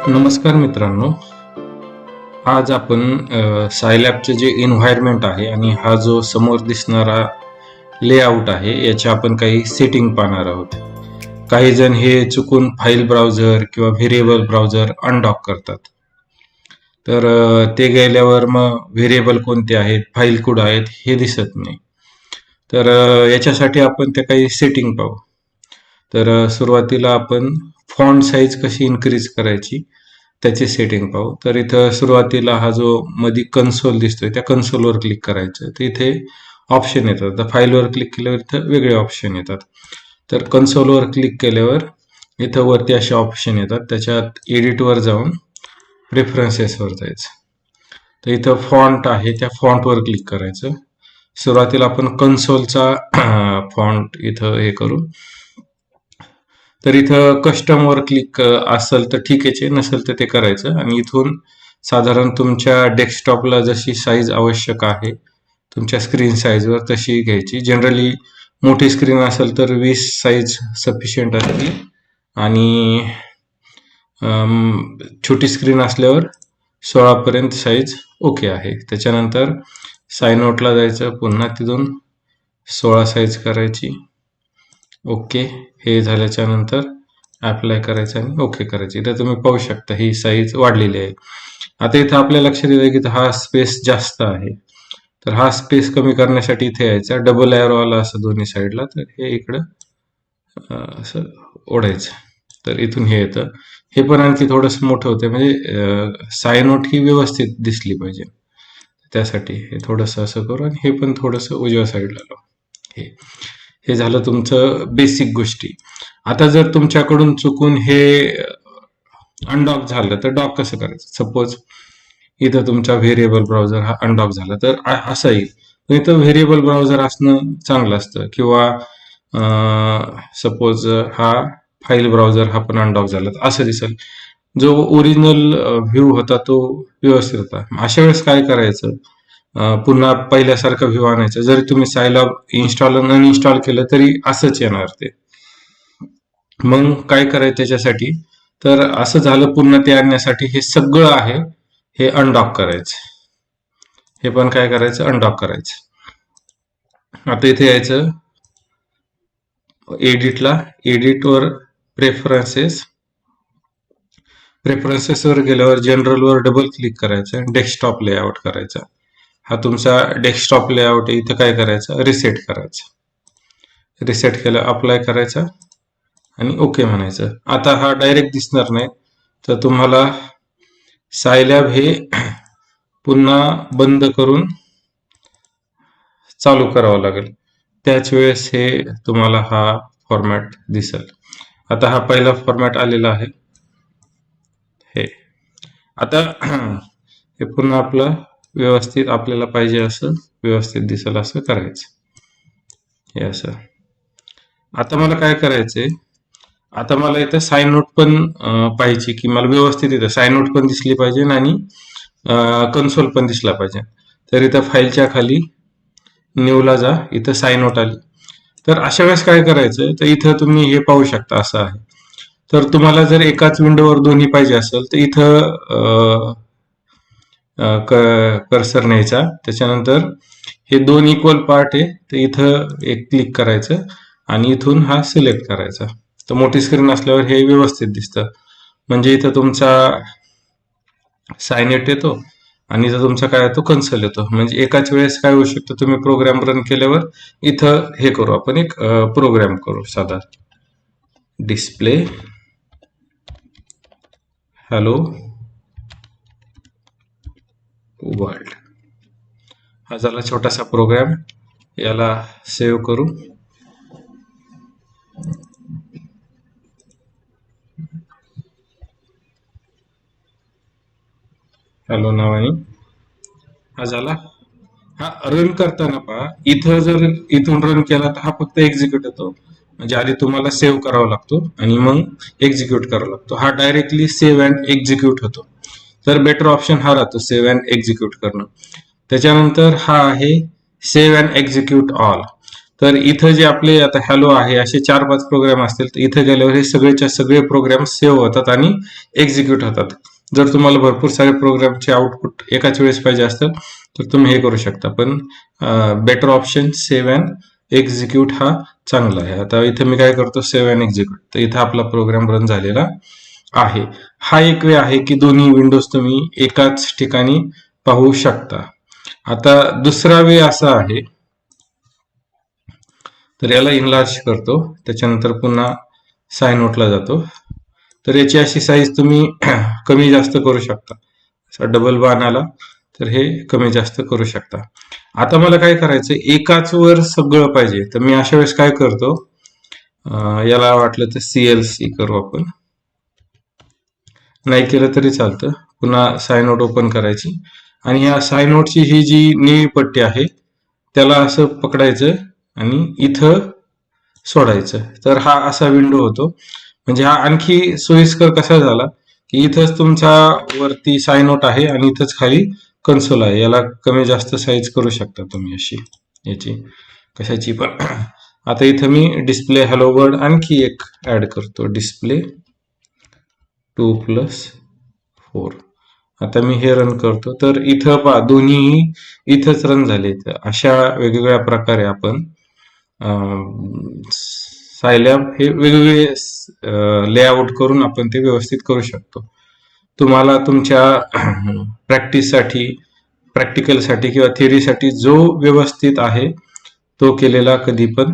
नमस्कार मित्रांनो, आज आपण सायलॅबचे जे एन्व्हायरमेंट आहे आणि हा जो समोर दिसणारा लेआउट आहे याच्या आपण काही सेटिंग पाहणार आहोत. काही जण हे चुकून फाईल ब्राउझर किंवा व्हेरिएबल ब्राउझर अनडॉक करतात. तर ते गेल्यावर मग व्हेरिएबल कोणते आहेत, फाईल कुठं आहेत हे दिसत नाही. तर याच्यासाठी आपण ते काही सेटिंग पाहू. तर सुरुवातीला आपण फॉन्ट साईज कशी इन्क्रीज करायची त्याची सेटिंग पाहू. तर इथं सुरुवातीला हा जो मध्ये कन्सोल दिसतोय त्या कन्सोलवर क्लिक करायचं. तर इथे ऑप्शन येतात. तर फाईलवर क्लिक केल्यावर इथं वेगळे ऑप्शन येतात. तर कन्सोलवर क्लिक केल्यावर इथं वरती असे ऑप्शन येतात. त्याच्यात एडिटवर जाऊन प्रेफरन्सेसवर जायचं. तर इथं फॉन्ट आहे त्या फॉन्टवर क्लिक करायचं. सुरुवातीला आपण कन्सोलचा फॉन्ट इथं हे करू. तर इथं कस्टमवर क्लिक असेल तर ठीक आहे, नसेल तर ते करायचं आणि इथून साधारण तुमच्या डेस्कटॉपला जशी साईज आवश्यक आहे तुमच्या स्क्रीन साईजवर तशी घ्यायची. जनरली मोठी स्क्रीन असेल तर 20 साईज सफिशियंट असते आणि छोटी स्क्रीन असल्यावर 16 पर्यंत साईज ओके आहे. त्याच्यानंतर साइन आउटला जायचं, पुन्हा तिथून 16 साईज करायची. ओके, हे झाल्याच्या नंतर अप्लाय करायचं आणि ओके करायची. इथं तुम्ही पाहू शकता ही साईज वाढलेली आहे. आता इथं आपल्या लक्षात येतं की हा स्पेस जास्त आहे. तर हा स्पेस कमी करण्यासाठी इथे यायचा, डबल एरो आला असं दोन्ही साईडला, तर हे इकडं असं ओढायचं. तर इथून हे येतं. हे पण आणखी थोडंसं मोठं होतं, म्हणजे साइन आउट ही व्यवस्थित दिसली पाहिजे. त्यासाठी हे थोडंसं असं करू आणि हे पण थोडंसं उजव्या साईडला लावू. हे झालं तुमचं बेसिक गोष्टी. आता जर तुमच्याकडून चुकून हे अनडॉक झालं तर डॉक कसं करायचं? सपोज इथं तुमचा व्हेरिएबल ब्राउझर हा अनडॉक झाला तर असं येईल. इथं व्हेरिएबल ब्राउझर असणं चांगलं असतं, किंवा सपोज हा फाईल ब्राउझर हा पण अनडॉक झाला तर असं दिसेल. जो ओरिजिनल व्ह्यू होता तो व्यवस्थित होता. अशा वेळेस काय करायचं? पुन्हा पहिल्यासारखा व्ह्यू आणायचा. जरी तुम्ही सायलॅब इन्स्टॉल आणि अनइन्स्टॉल केलं तरी असंच येणार ते. मग काय करायचं त्याच्यासाठी? तर असं झालं पुन्हा ते आणण्यासाठी हे सगळं आहे हे अनडॉक करायचं. हे पण काय करायचं? अनडॉक करायचं. आता इथे यायचं एडिटला, एडिटवर प्रेफरन्सेसवर गेल्यावर जनरलवर डबल क्लिक करायचं, डेस्कटॉप लेआउट करायचा. हा तुमचा डेस्कटॉप लेआउट आहे. इथं काय करायचं? रिसेट करायचं. रिसेट केलं, अप्लाय करायचा आणि ओके म्हणायचं. आता हा डायरेक्ट दिसणार नाही, तर तुम्हाला सायलॅब हे पुन्हा बंद करून चालू करावं लागेल. त्याच वेळेस हे तुम्हाला हा फॉर्मॅट दिसेल. आता हा पहिला फॉर्मॅट आलेला आहे. हे आता हे पुन्हा आपलं व्यवस्थित आपल्याला पाहिजे असं व्यवस्थित दिसेल असं करायचं. हे असं. आता मला काय करायचंय? आता मला इथं साइन आउट पण पाहिजे, की मला व्यवस्थित इथं साइन आउट पण दिसली पाहिजे आणि कन्सोल पण दिसला पाहिजे. तर इथं फाईलच्या खाली न्यूला जा, इथं साइन आउट आली. तर अशा वेळेस काय करायचं? तर इथं तुम्ही हे पाहू शकता असं आहे. तर तुम्हाला जर एकाच विंडोवर दोन्ही पाहिजे असेल तर इथं कर्सर न्यायचा. त्याच्यानंतर हे दोन इक्वल पार्ट आहे, तर इथं एक क्लिक करायचं आणि इथून हा सिलेक्ट करायचा. तर मोठी स्क्रीन असल्यावर हे व्यवस्थित दिसतं. म्हणजे इथं तुमचा साइन आउट येतो आणि इथं तुमचा काय येतो? कन्सोल येतो. म्हणजे एकाच वेळेस काय होऊ शकतं? तुम्ही प्रोग्राम रन केल्यावर इथं हे करू, आपण एक प्रोग्राम करू साधा. डिस्प्ले हॅलो वर्ल्ड, हा झाला छोटासा प्रोग्राम. याला सेव्ह करू. हॅलो नावाने हा झाला. हा रन करताना पहा, इथं जर इथून रन केला तर हा फक्त एक्झिक्यूट होतो. म्हणजे आधी तुम्हाला सेव्ह करावा लागतो आणि मग एक्झिक्यूट करावा लागतो. हा डायरेक्टली सेव्ह अँड एक्झिक्यूट होतो. तर बेटर ऑप्शन हा राहतो, सेव्ह अँड एक्झिक्यूट करणं. त्याच्यानंतर हा आहे सेव्ह अँड एक्झिक्यूट ऑल. तर इथं जे आपले आता हॅलो आहे असे 4-5 प्रोग्राम असतील, तर इथं गेल्यावर हे सगळेच्या सगळे प्रोग्राम सेव्ह होतात आणि एक्झिक्यूट होतात. जर तुम्हाला भरपूर सारे प्रोग्रामचे आउटपुट एकाच वेळेस पाहिजे असतं तर तुम्ही हे करू शकता, पण better option save and execute हा चांगला आहे. आता इथं मी काय करतो, सेव्ह अँड एक्झिक्यूट, तर इथं आपला प्रोग्राम रन झालेला आहे. हा एक वे आहे की दोन्ही विंडोज तुम्ही एकाच ठिकाणी पाहू शकता. आता दुसरा वे असा आहे, तर याला इनलार्ज करतो, त्याच्यानंतर पुन्हा साइन आउटला जातो. तर याची अशी साईज तुम्ही कमी जास्त करू शकता. असा डबल बाण आला तर हे कमी जास्त करू शकता. आता मला काय करायचं, एकाच वर सगळं पाहिजे, तर मी अशा वेळेस काय करतो, याला वाटलं तर CLC करू आपण, नाही केलं तरी चालतं. पुन्हा साइन आउट ओपन करायची आणि ह्या साइन आउटची ही जी निळी पट्टी आहे त्याला असं पकडायचं आणि इथं सोडायचं, तर हा असा विंडो होतो. म्हणजे हा आणखी सोयीस्कर कसा झाला की इथंच तुमचा वरती साइन आउट आहे आणि इथंच खाली कन्सोल आहे. याला कमी जास्त साईज करू शकता तुम्ही अशी, याची कशाची पण. आता इथं मी डिस्प्ले हॅलो वर्ल्ड आणखी एक ऍड करतो, डिस्प्ले 2+4. आता मी हे रन करतो, तर इथं पहा दोन्ही इथंच रन झाले. तर अशा वेगवेगळ्या प्रकारे आपण सायलॅब हे वेगवेगळे लेआउट करून आपण ते व्यवस्थित करू शकतो. तुम्हाला तुमच्या प्रॅक्टिससाठी, प्रॅक्टिकलसाठी किंवा थिअरीसाठी जो व्यवस्थित आहे तो केलेला कधी पण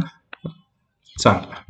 चांगला.